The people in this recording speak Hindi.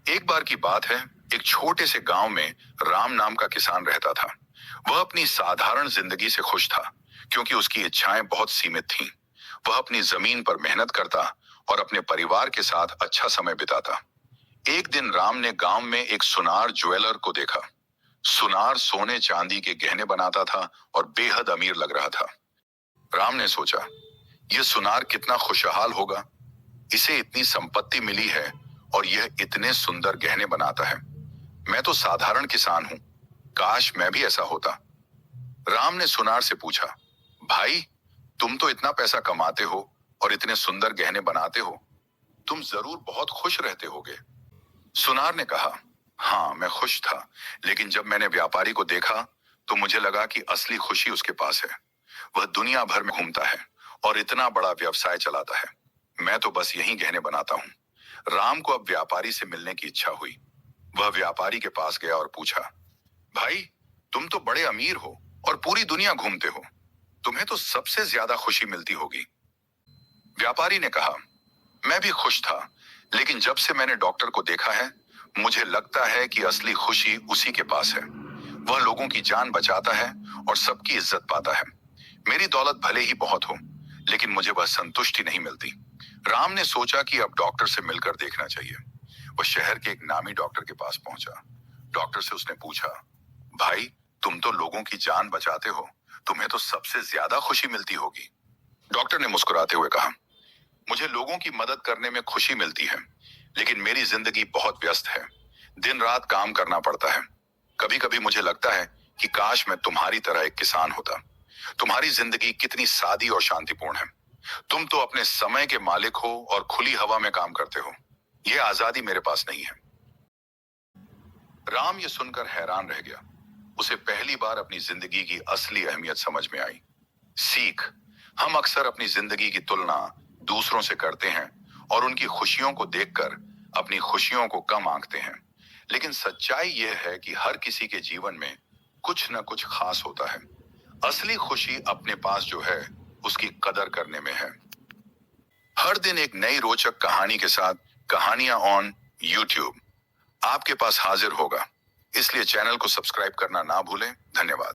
एक बार की बात है, एक छोटे से गांव में राम नाम का किसान रहता था। वह अपनी साधारण जिंदगी से खुश था, क्योंकि उसकी इच्छाएं बहुत सीमित थीं। वह अपनी जमीन पर मेहनत करता और अपने परिवार के साथ अच्छा समय बिताता। एक दिन राम ने गांव में एक सुनार ज्वेलर को देखा। सुनार सोने चांदी के गहने बनाता था और बेहद अमीर लग रहा था। राम ने सोचा, यह सुनार कितना खुशहाल होगा। इसे इतनी संपत्ति मिली है और यह इतने सुंदर गहने बनाता है। मैं तो साधारण किसान हूं, काश मैं भी ऐसा होता। राम ने सुनार से पूछा, भाई, तुम तो इतना पैसा कमाते हो और इतने सुंदर गहने बनाते हो, तुम जरूर बहुत खुश रहते होगे। सुनार ने कहा, हाँ मैं खुश था, लेकिन जब मैंने व्यापारी को देखा तो मुझे लगा कि असली खुशी उसके पास है। वह दुनिया भर में घूमता है और इतना बड़ा व्यवसाय चलाता है। मैं तो बस यही गहने बनाता हूँ। राम को अब व्यापारी से मिलने की इच्छा हुई। वह व्यापारी के पास गया और पूछा, भाई, तुम तो बड़े अमीर हो और पूरी दुनिया घूमते हो, तुम्हें तो सबसे ज्यादा खुशी मिलती होगी। व्यापारी ने कहा, मैं भी खुश था, लेकिन जब से मैंने डॉक्टर को देखा है, मुझे लगता है कि असली खुशी उसी के पास है। वह लोगों की जान बचाता है और सबकी इज्जत पाता है। मेरी दौलत भले ही बहुत हो, लेकिन मुझे वह संतुष्टि नहीं मिलती। राम ने सोचा कि अब डॉक्टर से मिलकर देखना चाहिए। वह शहर के एक नामी डॉक्टर के पास पहुंचा। डॉक्टर से उसने पूछा, भाई, तुम तो लोगों की जान बचाते हो, तुम्हें तो सबसे ज्यादा खुशी मिलती होगी। डॉक्टर ने मुस्कुराते हुए कहा, मुझे लोगों की मदद करने में खुशी मिलती है, लेकिन मेरी जिंदगी बहुत व्यस्त है। दिन रात काम करना पड़ता है। कभी कभी मुझे लगता है कि काश मैं तुम्हारी तरह एक किसान होता। तुम्हारी जिंदगी कितनी सादी और शांतिपूर्ण है। तुम तो अपने समय के मालिक हो और खुली हवा में काम करते हो। यह आजादी मेरे पास नहीं है। राम ये सुनकर हैरान रह गया। उसे पहली बार अपनी जिंदगी की असली अहमियत समझ में आई। सीख, हम अक्सर अपनी जिंदगी की तुलना दूसरों से करते हैं और उनकी खुशियों को देखकर अपनी खुशियों को कम आंकते हैं। लेकिन सच्चाई यह है कि हर किसी के जीवन में कुछ न कुछ खास होता है। असली खुशी अपने पास जो है, उसकी कदर करने में है। हर दिन एक नई रोचक कहानी के साथ कहानियां ऑन यूट्यूब आपके पास हाजिर होगा। इसलिए चैनल को सब्सक्राइब करना ना भूलें। धन्यवाद।